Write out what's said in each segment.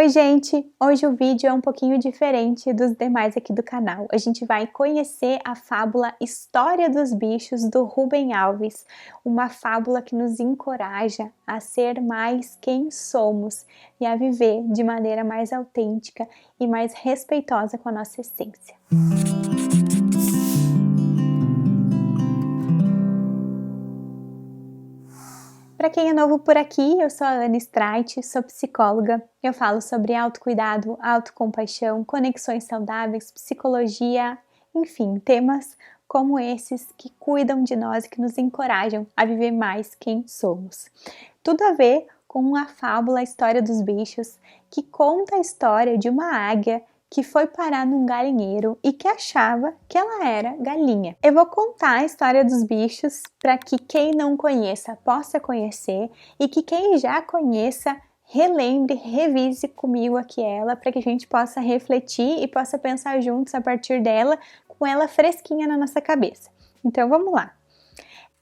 Oi gente, hoje o vídeo é um pouquinho diferente dos demais aqui do canal. A gente vai conhecer a fábula História dos Bichos do Rubem Alves, uma fábula que nos encoraja a ser mais quem somos e a viver de maneira mais autêntica e mais respeitosa com a nossa essência. Para quem é novo por aqui, eu sou a Ana Streit, sou psicóloga. Eu falo sobre autocuidado, autocompaixão, conexões saudáveis, psicologia, enfim, temas como esses que cuidam de nós e que nos encorajam a viver mais quem somos. Tudo a ver com a fábula História dos Bichos, que conta a história de uma águia que foi parar num galinheiro e que achava que ela era galinha. Eu vou contar a história dos bichos para que quem não conheça possa conhecer e que quem já conheça relembre, revise comigo aqui ela, para que a gente possa refletir e possa pensar juntos a partir dela, com ela fresquinha na nossa cabeça. Então vamos lá.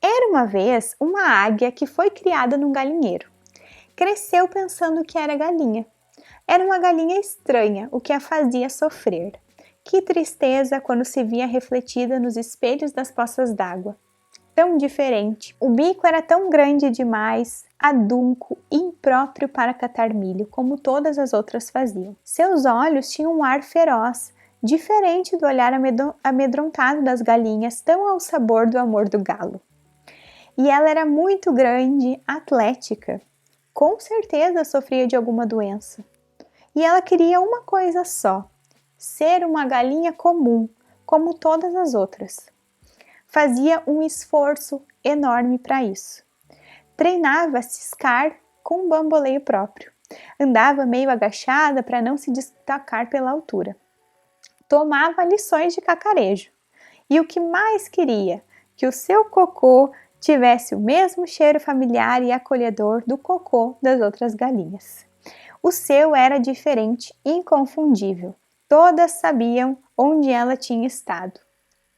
Era uma vez uma águia que foi criada num galinheiro. Cresceu pensando que era galinha. Era uma galinha estranha, o que a fazia sofrer. Que tristeza quando se via refletida nos espelhos das poças d'água. Tão diferente. O bico era tão grande demais, adunco, impróprio para catar milho, como todas as outras faziam. Seus olhos tinham um ar feroz, diferente do olhar amedrontado das galinhas, tão ao sabor do amor do galo. E ela era muito grande, atlética. Com certeza sofria de alguma doença. E ela queria uma coisa só, ser uma galinha comum, como todas as outras. Fazia um esforço enorme para isso. Treinava a ciscar com um bamboleio próprio. Andava meio agachada para não se destacar pela altura. Tomava lições de cacarejo. E o que mais queria? Que o seu cocô tivesse o mesmo cheiro familiar e acolhedor do cocô das outras galinhas. O seu era diferente, inconfundível. Todas sabiam onde ela tinha estado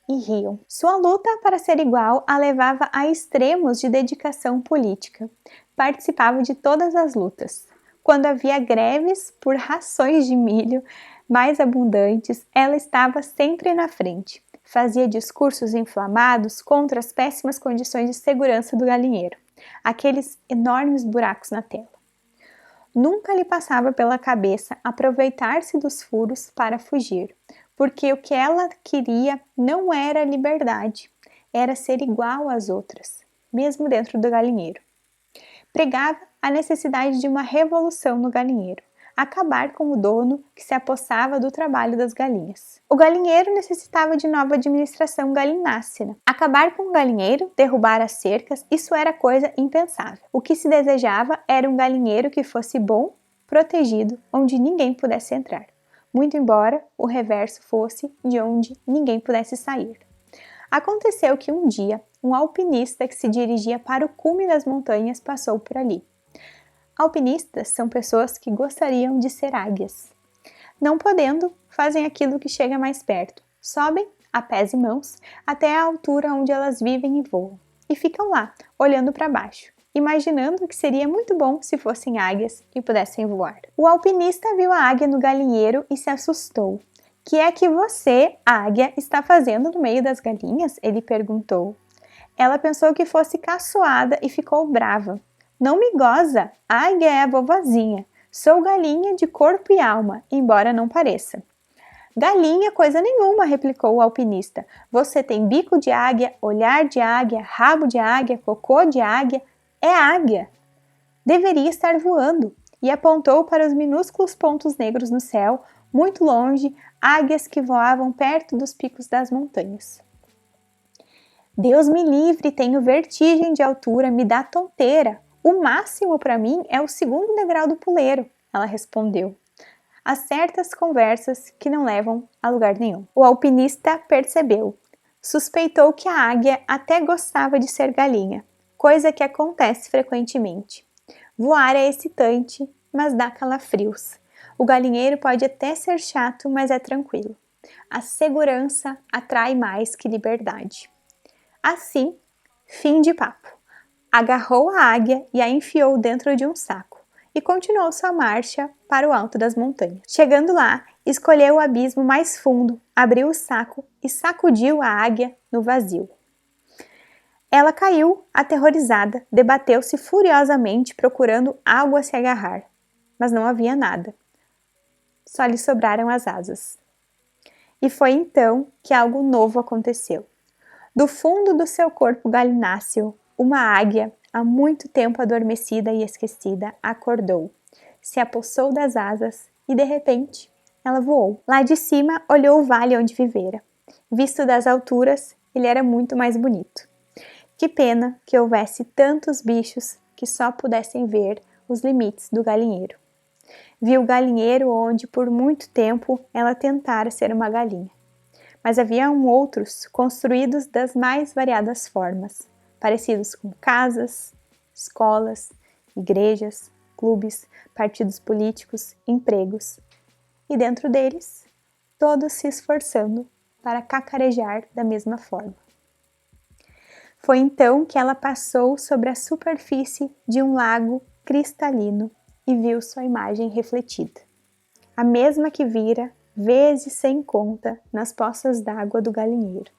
e riam. Sua luta para ser igual a levava a extremos de dedicação política. Participava de todas as lutas. Quando havia greves por rações de milho mais abundantes, ela estava sempre na frente. Fazia discursos inflamados contra as péssimas condições de segurança do galinheiro, aqueles enormes buracos na tela. Nunca lhe passava pela cabeça aproveitar-se dos furos para fugir, porque o que ela queria não era liberdade, era ser igual às outras, mesmo dentro do galinheiro. Pregava a necessidade de uma revolução no galinheiro, acabar com o dono que se apossava do trabalho das galinhas. O galinheiro necessitava de nova administração galinácea. Acabar com o galinheiro, derrubar as cercas, isso era coisa impensável. O que se desejava era um galinheiro que fosse bom, protegido, onde ninguém pudesse entrar. Muito embora o reverso fosse de onde ninguém pudesse sair. Aconteceu que um dia, um alpinista que se dirigia para o cume das montanhas passou por ali. Alpinistas são pessoas que gostariam de ser águias. Não podendo, fazem aquilo que chega mais perto. Sobem, a pés e mãos, até a altura onde elas vivem e voam. E ficam lá, olhando para baixo, imaginando que seria muito bom se fossem águias e pudessem voar. O alpinista viu a águia no galinheiro e se assustou. Que é que você, águia, está fazendo no meio das galinhas? Ele perguntou. Ela pensou que fosse caçoada e ficou brava. Não me goza, a águia é a vovozinha. Sou galinha de corpo e alma, embora não pareça. Galinha coisa nenhuma, replicou o alpinista. Você tem bico de águia, olhar de águia, rabo de águia, cocô de águia. É águia. Deveria estar voando. E apontou para os minúsculos pontos negros no céu, muito longe, águias que voavam perto dos picos das montanhas. Deus me livre, tenho vertigem de altura, me dá tonteira. O máximo para mim é o segundo degrau do puleiro, ela respondeu. Há certas conversas que não levam a lugar nenhum. O alpinista percebeu. Suspeitou que a águia até gostava de ser galinha, coisa que acontece frequentemente. Voar é excitante, mas dá calafrios. O galinheiro pode até ser chato, mas é tranquilo. A segurança atrai mais que liberdade. Assim, fim de papo. Agarrou a águia e a enfiou dentro de um saco e continuou sua marcha para o alto das montanhas. Chegando lá, escolheu o abismo mais fundo, abriu o saco e sacudiu a águia no vazio. Ela caiu, aterrorizada, debateu-se furiosamente procurando algo a se agarrar, mas não havia nada. Só lhe sobraram as asas. E foi então que algo novo aconteceu. Do fundo do seu corpo galináceo, uma águia, há muito tempo adormecida e esquecida, acordou, se apossou das asas e, de repente, ela voou. Lá de cima, olhou o vale onde vivera. Visto das alturas, ele era muito mais bonito. Que pena que houvesse tantos bichos que só pudessem ver os limites do galinheiro. Viu o galinheiro onde, por muito tempo, ela tentara ser uma galinha. Mas haviam outros construídos das mais variadas formas, parecidos com casas, escolas, igrejas, clubes, partidos políticos, empregos. E dentro deles, todos se esforçando para cacarejar da mesma forma. Foi então que ela passou sobre a superfície de um lago cristalino e viu sua imagem refletida. A mesma que vira, vezes sem conta, nas poças d'água do galinheiro.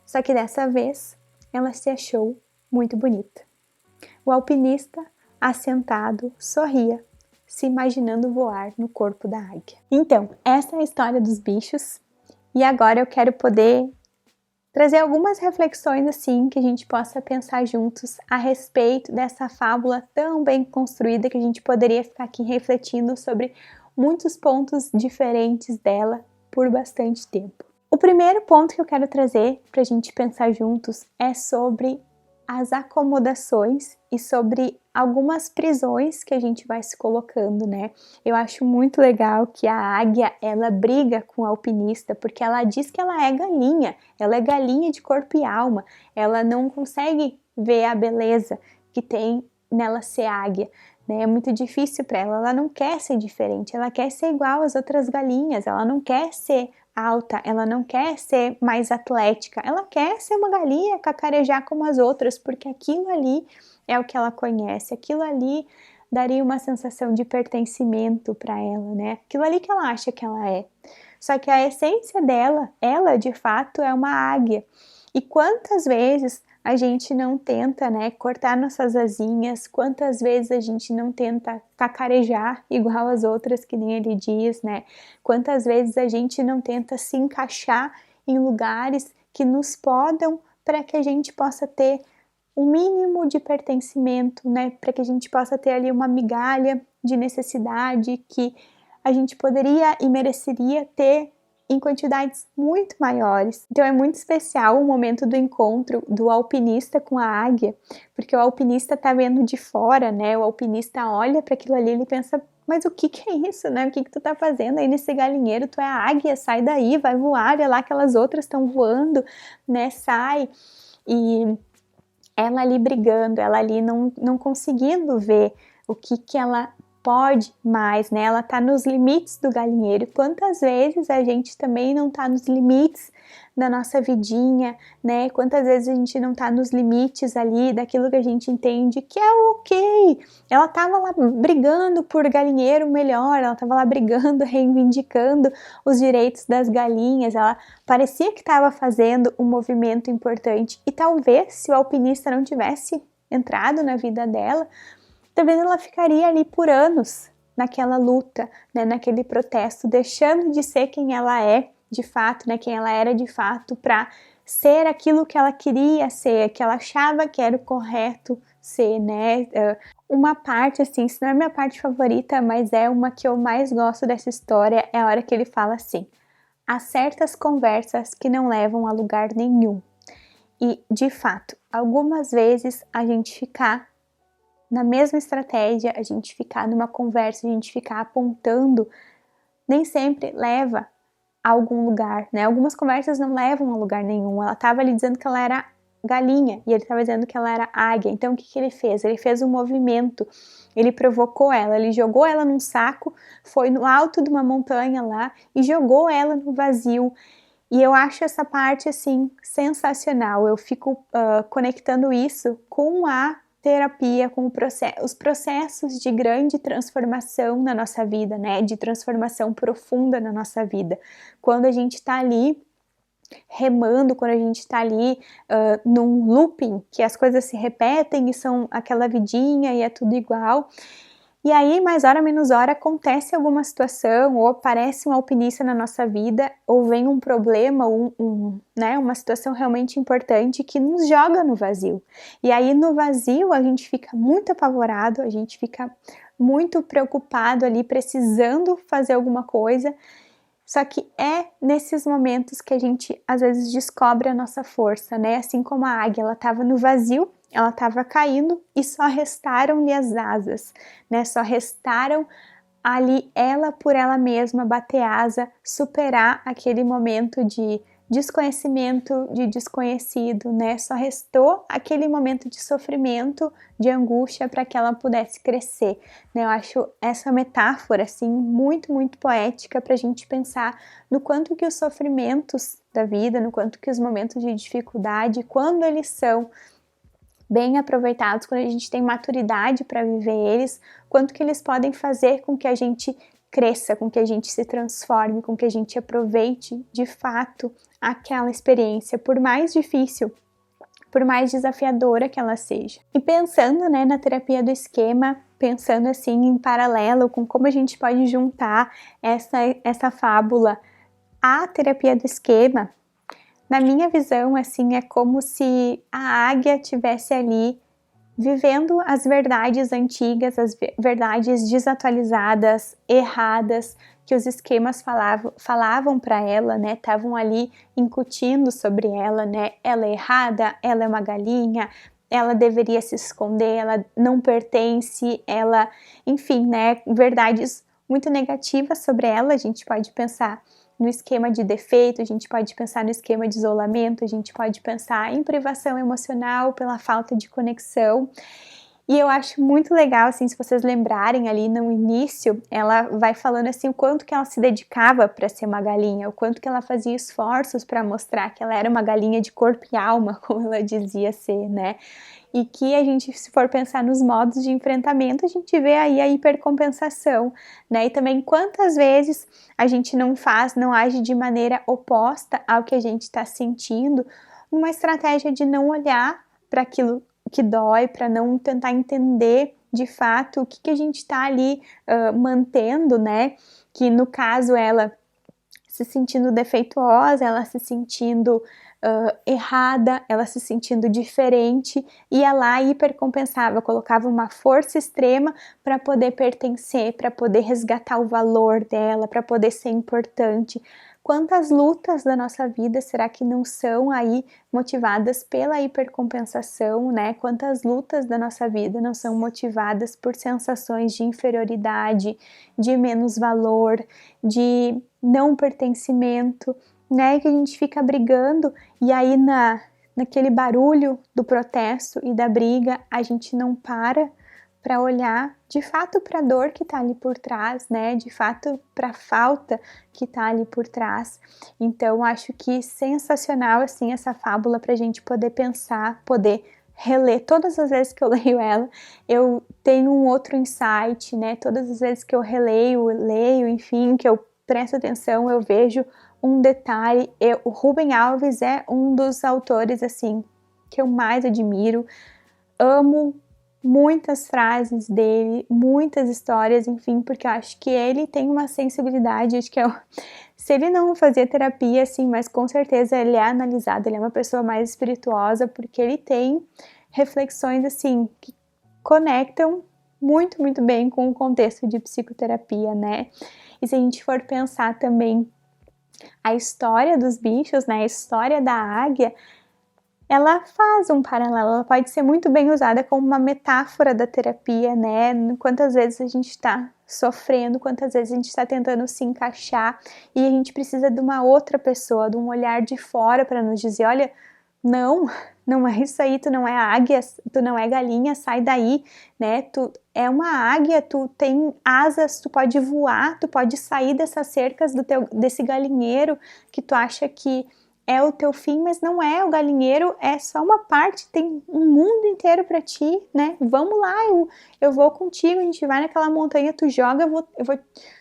Só que dessa vez, ela se achou muito bonita. O alpinista, assentado, sorria, se imaginando voar no corpo da águia. Então, essa é a história dos bichos. E agora eu quero poder trazer algumas reflexões assim que a gente possa pensar juntos a respeito dessa fábula tão bem construída que a gente poderia ficar aqui refletindo sobre muitos pontos diferentes dela por bastante tempo. O primeiro ponto que eu quero trazer para a gente pensar juntos é sobre as acomodações e sobre algumas prisões que a gente vai se colocando, né? Eu acho muito legal que a águia, ela briga com o alpinista, porque ela diz que ela é galinha de corpo e alma, ela não consegue ver a beleza que tem nela ser águia, né? É muito difícil para ela não quer ser diferente, ela quer ser igual às outras galinhas, ela não quer ser alta, ela não quer ser mais atlética, ela quer ser uma galinha, cacarejar como as outras, porque aquilo ali é o que ela conhece, aquilo ali daria uma sensação de pertencimento para ela, né? Aquilo ali que ela acha que ela é. Só que a essência dela, ela de fato é uma águia. E quantas vezes a gente não tenta, né, cortar nossas asinhas, quantas vezes a gente não tenta cacarejar igual as outras, que nem ele diz, né? Quantas vezes a gente não tenta se encaixar em lugares que nos podam para que a gente possa ter um mínimo de pertencimento, né? Para que a gente possa ter ali uma migalha de necessidade que a gente poderia e mereceria ter em quantidades muito maiores. Então é muito especial o momento do encontro do alpinista com a águia, porque o alpinista tá vendo de fora, né? O alpinista olha para aquilo ali e ele pensa, mas o que é isso, né? O que tu tá fazendo aí nesse galinheiro? Tu é a águia, sai daí, vai voar, olha lá, aquelas outras estão voando, né? Sai. E ela ali brigando, ela ali não conseguindo ver o que ela pode mais, né? Ela tá nos limites do galinheiro. Quantas vezes a gente também não tá nos limites da nossa vidinha, né? Quantas vezes a gente não tá nos limites ali daquilo que a gente entende que é ok. Ela tava lá brigando por galinheiro melhor, ela tava lá brigando, reivindicando os direitos das galinhas, ela parecia que estava fazendo um movimento importante e talvez se o alpinista não tivesse entrado na vida dela, talvez ela ficaria ali por anos naquela luta, né, naquele protesto, deixando de ser quem ela é de fato, né, quem ela era de fato, para ser aquilo que ela queria ser, que ela achava que era o correto ser, né? Uma parte, assim, isso não é minha parte favorita, mas é uma que eu mais gosto dessa história, é a hora que ele fala assim: há certas conversas que não levam a lugar nenhum. E, de fato, algumas vezes a gente ficar na mesma estratégia, a gente ficar numa conversa, a gente ficar apontando, nem sempre leva a algum lugar, né? Algumas conversas não levam a lugar nenhum. Ela estava ali dizendo que ela era galinha e ele estava dizendo que ela era águia. Então, o que ele fez? Ele fez um movimento, ele provocou ela, ele jogou ela num saco, foi no alto de uma montanha lá e jogou ela no vazio. E eu acho essa parte, assim, sensacional. Eu fico conectando isso com a terapia, com os processos de grande transformação na nossa vida, né? De transformação profunda na nossa vida. Quando a gente está ali remando, quando a gente está ali num looping, que as coisas se repetem e são aquela vidinha e é tudo igual. E aí, mais hora menos hora, acontece alguma situação, ou aparece um alpinista na nossa vida, ou vem um problema, né, uma situação realmente importante que nos joga no vazio. E aí, no vazio, a gente fica muito apavorado, a gente fica muito preocupado ali, precisando fazer alguma coisa. Só que é nesses momentos que a gente, às vezes, descobre a nossa força, né? Assim como a águia, ela estava no vazio, ela estava caindo e só restaram-lhe as asas, né? Só restaram ali ela por ela mesma bater asa, superar aquele momento de desconhecimento, de desconhecido, né? Só restou aquele momento de sofrimento, de angústia para que ela pudesse crescer, né? Eu acho essa metáfora, assim, muito, muito poética para a gente pensar no quanto que os sofrimentos da vida, no quanto que os momentos de dificuldade, quando eles são bem aproveitados, quando a gente tem maturidade para viver eles, quanto que eles podem fazer com que a gente cresça, com que a gente se transforme, com que a gente aproveite de fato aquela experiência, por mais difícil, por mais desafiadora que ela seja. E pensando, né, na terapia do esquema, pensando assim em paralelo com como a gente pode juntar essa fábula à terapia do esquema, na minha visão, assim, é como se a águia tivesse ali vivendo as verdades antigas, as verdades desatualizadas, erradas, que os esquemas falavam para ela, né? Estavam ali incutindo sobre ela, né? Ela é errada, ela é uma galinha, ela deveria se esconder, ela não pertence, ela, enfim, né? Verdades muito negativas sobre ela. A gente pode pensar no esquema de defeito, a gente pode pensar no esquema de isolamento, a gente pode pensar em privação emocional pela falta de conexão. E eu acho muito legal, assim, se vocês lembrarem ali no início, ela vai falando assim o quanto que ela se dedicava para ser uma galinha, o quanto que ela fazia esforços para mostrar que ela era uma galinha de corpo e alma, como ela dizia ser, né? E que a gente, se for pensar nos modos de enfrentamento, a gente vê aí a hipercompensação, né? E também quantas vezes a gente não age de maneira oposta ao que a gente está sentindo, uma estratégia de não olhar para aquilo que dói, para não tentar entender de fato o que a gente está ali mantendo, né? Que no caso ela se sentindo defeituosa, ela se sentindo errada, ela se sentindo diferente, ia lá e hipercompensava, colocava uma força extrema para poder pertencer, para poder resgatar o valor dela, para poder ser importante. Quantas lutas da nossa vida será que não são aí motivadas pela hipercompensação, né? Quantas lutas da nossa vida não são motivadas por sensações de inferioridade, de menos valor, de não pertencimento, né? Que a gente fica brigando e aí naquele barulho do protesto e da briga a gente não para olhar de fato para a dor que está ali por trás, né? De fato para a falta que está ali por trás. Então acho que sensacional assim essa fábula para a gente poder pensar, poder reler. Todas as vezes que eu leio ela, eu tenho um outro insight, né? Todas as vezes que eu leio, enfim, que eu presto atenção, eu vejo um detalhe. O Rubem Alves é um dos autores assim que eu mais admiro, amo muitas frases dele, muitas histórias, enfim, porque eu acho que ele tem uma sensibilidade, acho que se ele não fazia terapia, assim, mas com certeza ele é analisado, ele é uma pessoa mais espirituosa, porque ele tem reflexões, assim, que conectam muito, muito bem com o contexto de psicoterapia, né? E se a gente for pensar também a história dos bichos, né, a história da águia, ela faz um paralelo, ela pode ser muito bem usada como uma metáfora da terapia, né? Quantas vezes a gente está sofrendo, quantas vezes a gente está tentando se encaixar e a gente precisa de uma outra pessoa, de um olhar de fora para nos dizer, olha, não é isso aí, tu não é águia, tu não é galinha, sai daí, né? Tu é uma águia, tu tem asas, tu pode voar, tu pode sair dessas cercas desse galinheiro que tu acha que é o teu fim, mas não é. O galinheiro é só uma parte, tem um mundo inteiro para ti, né? Vamos lá, eu vou contigo, a gente vai naquela montanha, tu joga,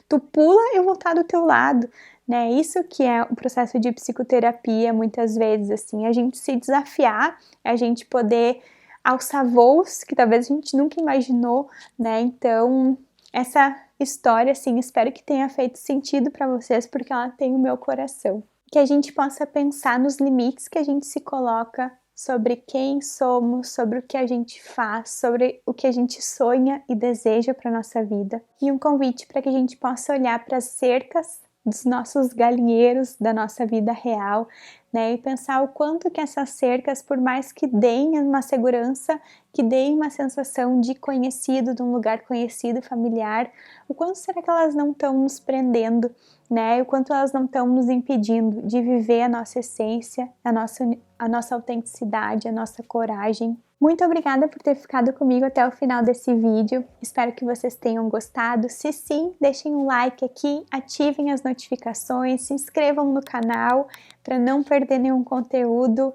tu pula, eu vou estar do teu lado, né? Isso que é o processo de psicoterapia, muitas vezes, assim, a gente se desafiar, a gente poder alçar voos que talvez a gente nunca imaginou, né? Então, essa história, assim, espero que tenha feito sentido para vocês, porque ela tem o meu coração. Que a gente possa pensar nos limites que a gente se coloca sobre quem somos, sobre o que a gente faz, sobre o que a gente sonha e deseja para nossa vida. E um convite para que a gente possa olhar para as cercas dos nossos galinheiros da nossa vida real, né? E pensar o quanto que essas cercas, por mais que deem uma segurança, que deem uma sensação de conhecido, de um lugar conhecido, familiar, o quanto será que elas não estão nos prendendo, né? E o quanto elas não estão nos impedindo de viver a nossa essência, a nossa autenticidade, a nossa coragem. Muito obrigada por ter ficado comigo até o final desse vídeo. Espero que vocês tenham gostado. Se sim, deixem um like aqui, ativem as notificações, se inscrevam no canal para não perder nenhum conteúdo.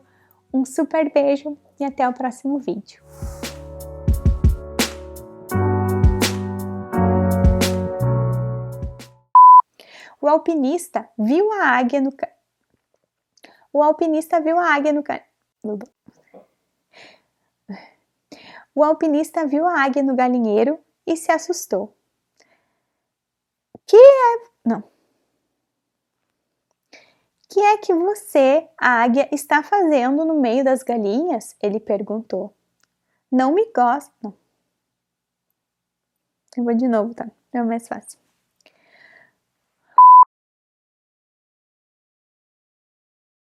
Um super beijo e até o próximo vídeo. O alpinista viu a águia no O alpinista viu a águia no O alpinista viu a águia no galinheiro e se assustou. Que é que você, a águia, está fazendo no meio das galinhas? Ele perguntou. Não me gosta. Não. Eu vou de novo, tá? É mais fácil.